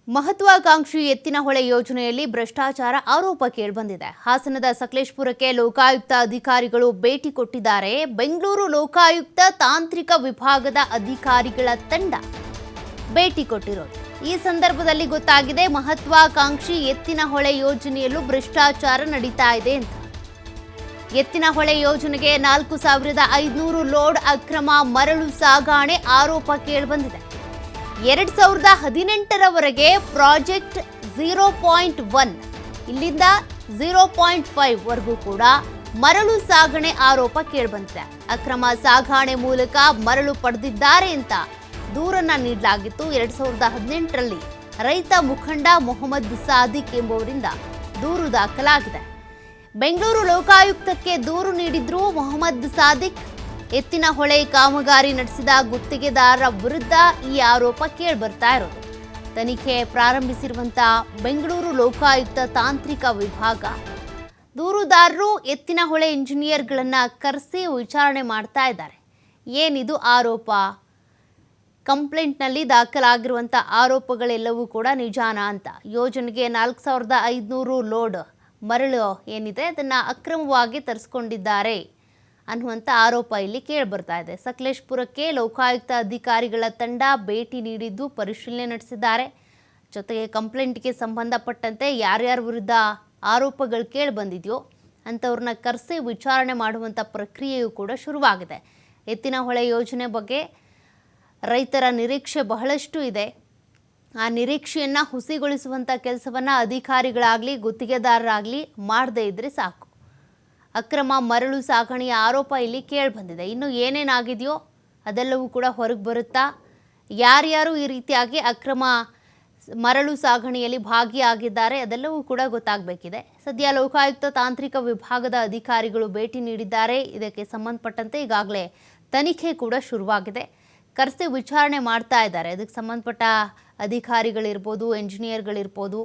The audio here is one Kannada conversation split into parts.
ಮಹತ್ವಾಕಾಂಕ್ಷಿ ಎತ್ತಿನಹೊಳೆ ಯೋಜನೆಯಲ್ಲಿ ಭ್ರಷ್ಟಾಚಾರ ಆರೋಪ ಕೇಳಿಬಂದಿದೆ. ಹಾಸನದ ಸಕಲೇಶಪುರಕ್ಕೆ ಲೋಕಾಯುಕ್ತ ಅಧಿಕಾರಿಗಳು ಭೇಟಿ ಕೊಟ್ಟಿದ್ದಾರೆ. ಬೆಂಗಳೂರು ಲೋಕಾಯುಕ್ತ ತಾಂತ್ರಿಕ ವಿಭಾಗದ ಅಧಿಕಾರಿಗಳ ತಂಡ ಭೇಟಿ ಕೊಟ್ಟಿರೋದು. ಈ ಸಂದರ್ಭದಲ್ಲಿ ಗೊತ್ತಾಗಿದೆ ಮಹತ್ವಾಕಾಂಕ್ಷಿ ಎತ್ತಿನಹೊಳೆ ಯೋಜನೆಯಲ್ಲೂ ಭ್ರಷ್ಟಾಚಾರ ನಡೀತಾ ಇದೆ ಅಂತ. ಎತ್ತಿನಹೊಳೆ ಯೋಜನೆಗೆ 4500 ಲೋಡ್ ಅಕ್ರಮ ಮರಳು ಸಾಗಣೆ ಆರೋಪ ಕೇಳಿಬಂದಿದೆ. 2018ರವರೆಗೆ ಪ್ರಾಜೆಕ್ಟ್ 0.1 ಇಲ್ಲಿಂದ 0.5 ವರೆಗೂ ಕೂಡ ಮರಳು ಸಾಗಣೆ ಆರೋಪ ಕೇಳಿಬಂದಿದೆ. ಅಕ್ರಮ ಸಾಗಣೆ ಮೂಲಕ ಮರಳು ಪಡೆದಿದ್ದಾರೆ ಅಂತ ದೂರನ್ನ ನೀಡಲಾಗಿತ್ತು. 2018ರಲ್ಲಿ ರೈತ ಮುಖಂಡ ಮೊಹಮ್ಮದ್ ಸಾದಿಕ್ ಎಂಬುವರಿಂದ ದೂರು ದಾಖಲಾಗಿದೆ. ಬೆಂಗಳೂರು ಲೋಕಾಯುಕ್ತಕ್ಕೆ ದೂರು ನೀಡಿದ್ರು ಮೊಹಮ್ಮದ್ ಸಾದಿಕ್. ಎತ್ತಿನಹೊಳೆ ಕಾಮಗಾರಿ ನಡೆಸಿದ ಗುತ್ತಿಗೆದಾರರ ವಿರುದ್ಧ ಈ ಆರೋಪ ಕೇಳಿಬರ್ತಾ ಇರೋದು. ತನಿಖೆ ಪ್ರಾರಂಭಿಸಿರುವಂಥ ಬೆಂಗಳೂರು ಲೋಕಾಯುಕ್ತ ತಾಂತ್ರಿಕ ವಿಭಾಗ ದೂರುದಾರರು ಎತ್ತಿನಹೊಳೆ ಇಂಜಿನಿಯರ್ಗಳನ್ನು ಕರೆಸಿ ವಿಚಾರಣೆ ಮಾಡ್ತಾ ಇದ್ದಾರೆ. ಏನಿದು ಆರೋಪ? ಕಂಪ್ಲೇಂಟ್ನಲ್ಲಿ ದಾಖಲಾಗಿರುವಂಥ ಆರೋಪಗಳೆಲ್ಲವೂ ಕೂಡ ನಿಜಾನ ಅಂತ. ಯೋಜನೆಗೆ 4500 ಲೋಡ್ ಮರಳು ಏನಿದೆ ಅದನ್ನು ಅಕ್ರಮವಾಗಿ ತರಿಸ್ಕೊಂಡಿದ್ದಾರೆ ಅನ್ನುವಂಥ ಆರೋಪ ಇಲ್ಲಿ ಕೇಳಿಬರ್ತಾ ಇದೆ. ಸಕಲೇಶಪುರಕ್ಕೆ ಲೋಕಾಯುಕ್ತ ಅಧಿಕಾರಿಗಳ ತಂಡ ಭೇಟಿ ನೀಡಿದ್ದು ಪರಿಶೀಲನೆ ನಡೆಸಿದ್ದಾರೆ. ಜೊತೆಗೆ ಕಂಪ್ಲೇಂಟ್ಗೆ ಸಂಬಂಧಪಟ್ಟಂತೆ ಯಾರ್ಯಾರ ವಿರುದ್ಧ ಆರೋಪಗಳು ಕೇಳಿಬಂದಿದೆಯೋ ಅಂಥವ್ರನ್ನ ಕರೆಸಿ ವಿಚಾರಣೆ ಮಾಡುವಂಥ ಪ್ರಕ್ರಿಯೆಯೂ ಕೂಡ ಶುರುವಾಗಿದೆ. ಎತ್ತಿನಹೊಳೆ ಯೋಜನೆ ಬಗ್ಗೆ ರೈತರ ನಿರೀಕ್ಷೆ ಬಹಳಷ್ಟು ಇದೆ. ಆ ನಿರೀಕ್ಷೆಯನ್ನು ಹುಸಿಗೊಳಿಸುವಂಥ ಕೆಲಸವನ್ನು ಅಧಿಕಾರಿಗಳಾಗಲಿ ಗುತ್ತಿಗೆದಾರರಾಗಲಿ ಮಾಡದೇ ಇದ್ದರೆ ಸಾಕು. ಅಕ್ರಮ ಮರಳು ಸಾಗಣೆಯ ಆರೋಪ ಇಲ್ಲಿ ಕೇಳಿಬಂದಿದೆ. ಇನ್ನು ಏನೇನಾಗಿದೆಯೋ ಅದೆಲ್ಲವೂ ಕೂಡ ಹೊರಗೆ ಬರುತ್ತಾ? ಯಾರ್ಯಾರು ಈ ರೀತಿಯಾಗಿ ಅಕ್ರಮ ಮರಳು ಸಾಗಣೆಯಲ್ಲಿ ಭಾಗಿಯಾಗಿದ್ದಾರೆ ಅದೆಲ್ಲವೂ ಕೂಡ ಗೊತ್ತಾಗಬೇಕಿದೆ. ಸದ್ಯ ಲೋಕಾಯುಕ್ತ ತಾಂತ್ರಿಕ ವಿಭಾಗದ ಅಧಿಕಾರಿಗಳು ಭೇಟಿ ನೀಡಿದ್ದಾರೆ. ಇದಕ್ಕೆ ಸಂಬಂಧಪಟ್ಟಂತೆ ಈಗಾಗಲೇ ತನಿಖೆ ಕೂಡ ಶುರುವಾಗಿದೆ. ಕರೆಸಿ ವಿಚಾರಣೆ ಮಾಡ್ತಾ ಇದ್ದಾರೆ. ಅದಕ್ಕೆ ಸಂಬಂಧಪಟ್ಟ ಅಧಿಕಾರಿಗಳಿರ್ಬೋದು, ಎಂಜಿನಿಯರ್ಗಳಿರ್ಬೋದು,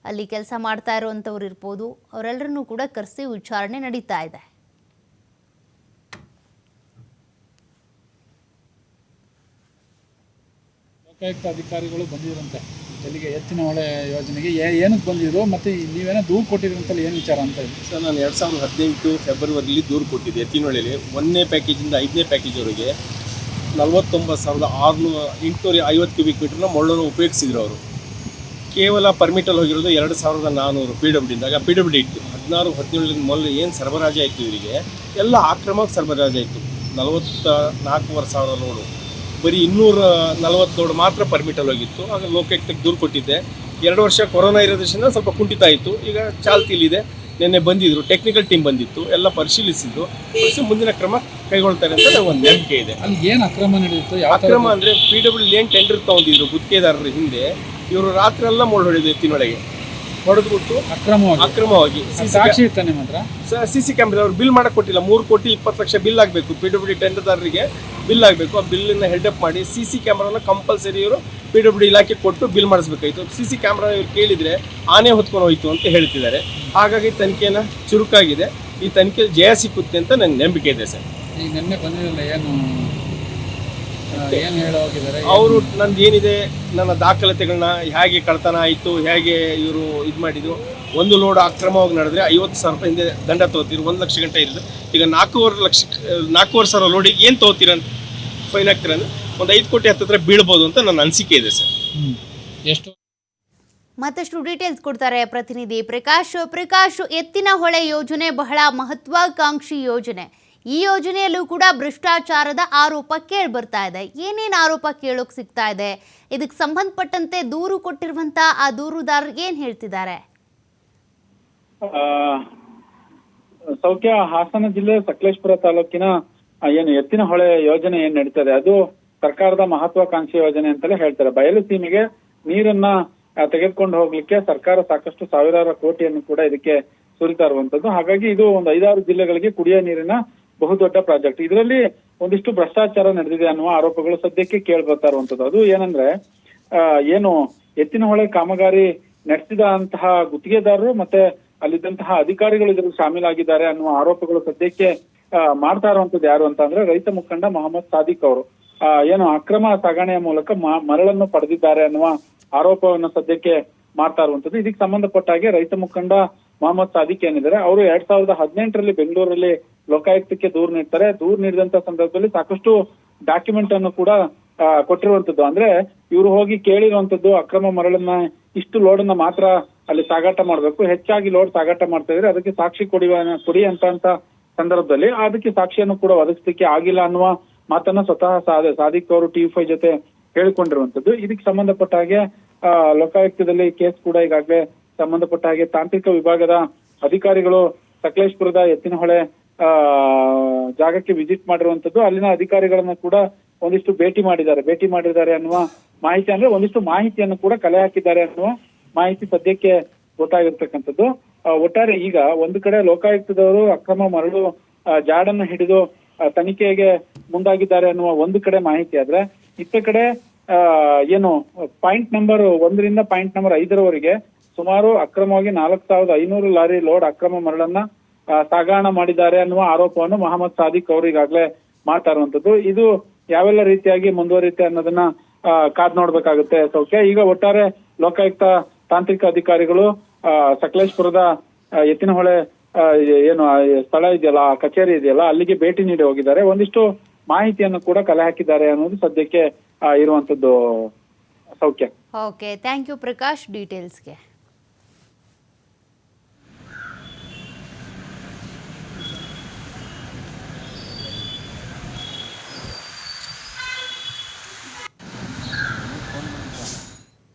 ಅಲ್ಲಿ ಕೆಲಸ ಮಾಡ್ತಾ ಇರುವಂಥವ್ರು ಇರ್ಬೋದು, ಅವರೆಲ್ಲರನ್ನೂ ಕೂಡ ಕರೆಸಿ ವಿಚಾರಣೆ ನಡೀತಾ ಇದೆ. ಲೋಕಾಯುಕ್ತ ಅಧಿಕಾರಿಗಳು ಬಂದಿದ್ರಂತೆ ಎಲ್ಲಿಗೆ ಎತ್ತಿನಹೊಳೆ ಯೋಜನೆಗೆ ಏನಕ್ಕೆ ಬಂದಿದ್ರು ಮತ್ತು ನೀವೇನೋ ದೂರು ಕೊಟ್ಟಿದ್ರಂತಲ್ಲ, ಏನು ವಿಚಾರ ಅಂತ ಇದೆ ಸರ್? ನಾನು 2018 ಫೆಬ್ರವರಿಲಿ ದೂರು ಕೊಟ್ಟಿದ್ದೆ. ಎತ್ತಿನಹೊಳೆಯಲ್ಲಿ 1ನೇ ಪ್ಯಾಕೇಜಿಂದ 5ನೇ ಪ್ಯಾಕೇಜ್ವರೆಗೆ 49,850 ಕ್ಯೂಬಿಕ್ ಮೀಟರ್ನ ಮರಳನ್ನು ಉಪಯೋಗಿಸಿದ್ರು. ಅವರು ಕೇವಲ ಪರ್ಮಿಟಲ್ಲಿ ಹೋಗಿರೋದು 2400 PWD ಇಂದಾಗ PWD ಇತ್ತು. 16-17 ಮೊದಲು ಏನು ಸರಬರಾಜು ಆಯಿತು ಇವರಿಗೆ ಎಲ್ಲ ಆಕ್ರಮಕ್ಕೆ ಸರಬರಾಜು ಆಯಿತು. 44,500 ಲೋಡು, ಬರೀ 240 ಲೋಡ್ ಮಾತ್ರ ಪರ್ಮಿಟಲ್ಲಿ ಹೋಗಿತ್ತು. ಆಗ ಲೋಕಾಯುಕ್ತಕ್ಕೆ ದೂರು ಕೊಟ್ಟಿದ್ದೆ. 2 ವರ್ಷ ಕೊರೋನಾ ಇರೋದ್ರಿಂದ ಸ್ವಲ್ಪ ಕುಂಠಿತ ಆಯಿತು. ಈಗ ಚಾಲ್ತಿಲಿದೆ. ನಿನ್ನೆ ಬಂದಿದ್ದರು, ಟೆಕ್ನಿಕಲ್ ಟೀಮ್ ಬಂದಿತ್ತು, ಎಲ್ಲ ಪರಿಶೀಲಿಸಿದ್ದು. ಮುಂದಿನ ಕ್ರಮ ಕೈಗೊಳ್ತಾರೆ ಅಂತ ನನಗೆ ಒಂದು ನಂಬಿಕೆ ಇದೆ. ಅಲ್ಲಿ ಏನು ಅಕ್ರಮ ನಡೆದಿತ್ತು? ಅಕ್ರಮ ಅಂದರೆ PWD ಏನು ಟೆಂಡರ್ ತೊಗೊಂಡಿದ್ರು ಗುತ್ತಿಗೆದಾರರ ಹಿಂದೆ, ಇವರು ರಾತ್ರಿ ಎಲ್ಲ ಮೋಡ್ ಹೊಡೆದು ಎತ್ತಿನೊಳಗೆ ಹೊಡೆದ್ಬಿಟ್ಟು ಅಕ್ರಮವಾಗಿ ಸಾಕ್ಷಿ ಇತ್ತ ನಿಮ್ಮ ಹತ್ರ? CC ಕ್ಯಾಮ್ರಾ ಅವ್ರು ಬಿಲ್ ಮಾಡಕ್ಕೆ ಕೊಟ್ಟಿಲ್ಲ. 3,20 ಲಕ್ಷ ಬಿಲ್ ಆಗಬೇಕು. PWD ಟೆಂಡರ್ದಾರರಿಗೆ ಬಿಲ್ ಆಗಬೇಕು. ಆ ಬಿಲ್ಲನ್ನು ಹೆಲ್ಡಪ್ ಮಾಡಿ CC ಕ್ಯಾಮ್ರಾನ ಕಂಪಲ್ಸರಿ ಇವರು PWD ಇಲಾಖೆ ಕೊಟ್ಟು ಬಿಲ್ ಮಾಡಿಸ್ಬೇಕಾಯಿತು. CC ಕ್ಯಾಮ್ರಾ ಇವ್ರು ಕೇಳಿದರೆ ಆನೆ ಹೊತ್ಕೊಂಡು ಹೋಯಿತು ಅಂತ ಹೇಳ್ತಿದ್ದಾರೆ. ಹಾಗಾಗಿ ತನಿಖೆನ ಚುರುಕಾಗಿದೆ. ಈ ತನಿಖೆ ಜಯ ಸಿಕ್ಕುತ್ತೆ ಅಂತ ನನಗೆ ನಂಬಿಕೆ ಇದೆ ಸರ್. ಈಗ ನಿನ್ನೆ ಬಂದಿರಲಿಲ್ಲ, ಏನು ಹೇಳೋಗಿದ್ದಾರೆ ಅವರು? ನಂದು ಏನಿದೆ, ನನ್ನ ದಾಖಲಾತಿಗಳನ್ನ ಹೇಗೆ ಕಳ್ತನ ಆಯಿತು, ಹೇಗೆ ಇವರು ಇದು ಮಾಡಿದ್ದು. 1 ಲೋಡ್ ಅಕ್ರಮವಾಗಿ ನಡೆದ್ರೆ 50,000 ರೂಪಾಯಿ ಹಿಂದೆ ದಂಡ ತೊಗೋತೀರಿ. 1 ಲಕ್ಷ ಗಂಟೆ ಇರೋದು. ಈಗ 4,500 ಲೋಡಿಗೆ ಏನು ತೊಗೋತೀರ ಅಂತ ಫೈನ್ ಹಾಕ್ತೀರ ಅಂದರೆ ಒಂದು 5 ಕೋಟಿ ಹತ್ತಿರ ಬೀಳ್ಬೋದು ಅಂತ ನನ್ನ ಅನಿಸಿಕೆ ಇದೆ ಸರ್. ಎಷ್ಟು ಮತ್ತಷ್ಟು ಡೀಟೇಲ್ಸ್ ಕೊಡ್ತಾರೆ ಪ್ರತಿನಿಧಿ ಪ್ರಕಾಶ್. ಎತ್ತಿನಹೊಳೆ ಯೋಜನೆ ಬಹಳ ಮಹತ್ವಾಕಾಂಕ್ಷಿ ಯೋಜನೆ. ಈ ಯೋಜನೆಯಲ್ಲೂ ಕೂಡ ಭ್ರಷ್ಟಾಚಾರದ ಆರೋಪ ಕೇಳಿ ಬರ್ತಾ ಇದೆ. ಏನೇನು ಆರೋಪ ಕೇಳೋಕೆ ಸಿಗ್ತಾ ಇದೆ? ಇದಕ್ಕೆ ಸಂಬಂಧಪಟ್ಟಂತೆ ದೂರು ಕೊಟ್ಟಿರುವಂತ ಆ ದೂರುದಾರರು ಏನ್ ಹೇಳ್ತಿದ್ದಾರೆ? ಸೌಖ್ಯ, ಹಾಸನ ಜಿಲ್ಲೆ ಸಕಲೇಶಪುರ ತಾಲೂಕಿನ ಏನು ಎತ್ತಿನಹೊಳೆ ಯೋಜನೆ ಏನ್ ನಡೀತದೆ ಅದು ಸರ್ಕಾರದ ಮಹತ್ವಾಕಾಂಕ್ಷಿ ಯೋಜನೆ ಅಂತಲೇ ಹೇಳ್ತಾರೆ. ಬಯಲು ಸೀಮೆಗೆ ನೀರನ್ನ ತೆಗೆದುಕೊಂಡು ಹೋಗ್ಲಿಕ್ಕೆ ಸರ್ಕಾರ ಸಾಕಷ್ಟು ಸಾವಿರಾರು ಕೋಟಿಯನ್ನು ಕೂಡ ಇದಕ್ಕೆ ಸುರಿತಾ ಇರುವಂತದ್ದು. ಹಾಗಾಗಿ ಇದು ಒಂದು 5-6 ಜಿಲ್ಲೆಗಳಿಗೆ ಕುಡಿಯೋ ನೀರಿನ ಬಹುದೊಡ್ಡ ಪ್ರಾಜೆಕ್ಟ್. ಇದರಲ್ಲಿ ಒಂದಿಷ್ಟು ಭ್ರಷ್ಟಾಚಾರ ನಡೆದಿದೆ ಅನ್ನುವ ಆರೋಪಗಳು ಸದ್ಯಕ್ಕೆ ಕೇಳಿ ಬರ್ತಾ ಇರುವಂತದ್ದು. ಅದು ಏನಂದ್ರೆ ಏನು ಎತ್ತಿನಹೊಳೆ ಕಾಮಗಾರಿ ನಡೆಸಿದ ಅಂತಹ ಗುತ್ತಿಗೆದಾರರು ಮತ್ತೆ ಅಲ್ಲಿದ್ದಂತಹ ಅಧಿಕಾರಿಗಳು ಇದರಲ್ಲಿ ಶಾಮೀಲಾಗಿದ್ದಾರೆ ಅನ್ನುವ ಆರೋಪಗಳು ಸದ್ಯಕ್ಕೆ ಮಾಡ್ತಾ ಇರುವಂತದ್ದು ಯಾರು ಅಂತ ಅಂದ್ರೆ ರೈತ ಮುಖಂಡ ಮೊಹಮ್ಮದ್ ಸಾದಿಕ್ ಅವರು. ಏನು ಅಕ್ರಮ ಸಾಗಣೆಯ ಮೂಲಕ ಮರಳನ್ನು ಪಡೆದಿದ್ದಾರೆ ಅನ್ನುವ ಆರೋಪವನ್ನು ಸದ್ಯಕ್ಕೆ ಮಾಡ್ತಾ ಇರುವಂತದ್ದು. ಇದಕ್ಕೆ ಸಂಬಂಧಪಟ್ಟ ಹಾಗೆ ರೈತ ಮುಖಂಡ ಮೊಹಮ್ಮದ್ ಸಾದಿಕ್ ಏನಿದ್ದಾರೆ ಅವರು 2018ರಲ್ಲಿ ಬೆಂಗಳೂರಲ್ಲಿ ಲೋಕಾಯುಕ್ತಕ್ಕೆ ದೂರು ನೀಡ್ತಾರೆ. ದೂರು ನೀಡಿದಂತ ಸಂದರ್ಭದಲ್ಲಿ ಸಾಕಷ್ಟು ಡಾಕ್ಯುಮೆಂಟ್ ಅನ್ನು ಕೂಡ ಕೊಟ್ಟಿರುವಂತದ್ದು. ಅಂದ್ರೆ ಇವರು ಹೋಗಿ ಕೇಳಿರುವಂತದ್ದು ಅಕ್ರಮ ಮರಳನ್ನ ಇಷ್ಟು ಲೋಡ್ ಅನ್ನ ಮಾತ್ರ ಅಲ್ಲಿ ಸಾಗಾಟ ಮಾಡ್ಬೇಕು, ಹೆಚ್ಚಾಗಿ ಲೋಡ್ ಸಾಗಾಟ ಮಾಡ್ತಾ ಇದ್ರೆ ಅದಕ್ಕೆ ಸಾಕ್ಷಿ ಕೊಡಿ ಅಂತ ಸಂದರ್ಭದಲ್ಲಿ ಅದಕ್ಕೆ ಸಾಕ್ಷಿಯನ್ನು ಕೂಡ ಒದಗಿಸ್ಲಿಕ್ಕೆ ಆಗಿಲ್ಲ ಅನ್ನುವ ಮಾತನ್ನ ಸ್ವತಃ ಸಾದಿಕ್ ಅವರು TV5 ಜೊತೆ ಹೇಳಿಕೊಂಡಿರುವಂತದ್ದು. ಇದಕ್ಕೆ ಸಂಬಂಧಪಟ್ಟ ಹಾಗೆ ಲೋಕಾಯುಕ್ತದಲ್ಲಿ ಕೇಸ್ ಕೂಡ ಈಗಾಗಲೇ ಸಂಬಂಧಪಟ್ಟ ಹಾಗೆ ತಾಂತ್ರಿಕ ವಿಭಾಗದ ಅಧಿಕಾರಿಗಳು ಸಕಲೇಶ್ಪುರದ ಎತ್ತಿನಹೊಳೆ ಜಾಗಕ್ಕೆ ವಿಸಿಟ್ ಮಾಡಿರುವಂತದ್ದು. ಅಲ್ಲಿನ ಅಧಿಕಾರಿಗಳನ್ನ ಕೂಡ ಒಂದಿಷ್ಟು ಭೇಟಿ ಮಾಡಿದ್ದಾರೆ ಅನ್ನುವ ಮಾಹಿತಿ, ಅಂದ್ರೆ ಒಂದಿಷ್ಟು ಮಾಹಿತಿಯನ್ನು ಕೂಡ ಕಲೆ ಹಾಕಿದ್ದಾರೆ ಅನ್ನುವ ಮಾಹಿತಿ ಸದ್ಯಕ್ಕೆ ಗೊತ್ತಾಗಿರ್ತಕ್ಕಂಥದ್ದು. ಒಟ್ಟಾರೆ ಈಗ ಒಂದು ಕಡೆ ಲೋಕಾಯುಕ್ತದವರು ಅಕ್ರಮ ಮರಳು ಜಾಡನ್ನು ಹಿಡಿದು ತನಿಖೆಗೆ ಮುಂದಾಗಿದ್ದಾರೆ ಅನ್ನುವ ಒಂದು ಕಡೆ ಮಾಹಿತಿ ಆದ್ರೆ, ಇತ್ತ ಕಡೆ ಏನು ಪಾಯಿಂಟ್ ನಂಬರ್ 1ರಿಂದ ಪಾಯಿಂಟ್ ನಂಬರ್ 5ರವರೆಗೆ ಸುಮಾರು ಅಕ್ರಮವಾಗಿ 4500 ಲಾರಿ ಲೋಡ್ ಅಕ್ರಮ ಮರಳನ್ನ ಸಾಗಾಣ ಮಾಡಿದ್ದಾರೆ ಅನ್ನುವ ಆರೋಪವನ್ನು ಮೊಹಮ್ಮದ್ ಸಾದಿಕ್ ಅವರು ಈಗಾಗಲೇ ಮಾಡ್ತಾ ಇರುವಂತದ್ದು. ಇದು ಯಾವೆಲ್ಲ ರೀತಿಯಾಗಿ ಮುಂದುವರಿಯುತ್ತೆ ಅನ್ನೋದನ್ನ ಕಾದ್ ನೋಡ್ಬೇಕಾಗುತ್ತೆ ಸೌಖ್ಯ. ಈಗ ಒಟ್ಟಾರೆ ಲೋಕಾಯುಕ್ತ ತಾಂತ್ರಿಕ ಅಧಿಕಾರಿಗಳು ಸಕಲೇಶ್ಪುರದ ಎತ್ತಿನಹೊಳೆ ಏನು ಸ್ಥಳ ಇದೆಯಲ್ಲ, ಕಚೇರಿ ಇದೆಯಲ್ಲ, ಅಲ್ಲಿಗೆ ಭೇಟಿ ನೀಡಿ ಹೋಗಿದ್ದಾರೆ. ಒಂದಿಷ್ಟು ಮಾಹಿತಿಯನ್ನು ಕೂಡ ಕಲೆ ಹಾಕಿದ್ದಾರೆ ಅನ್ನೋದು ಸದ್ಯಕ್ಕೆ ಇರುವಂತದ್ದು ಸೌಖ್ಯ. Okay, thank you Prakash ಡೀಟೇಲ್ಸ್ಗೆ.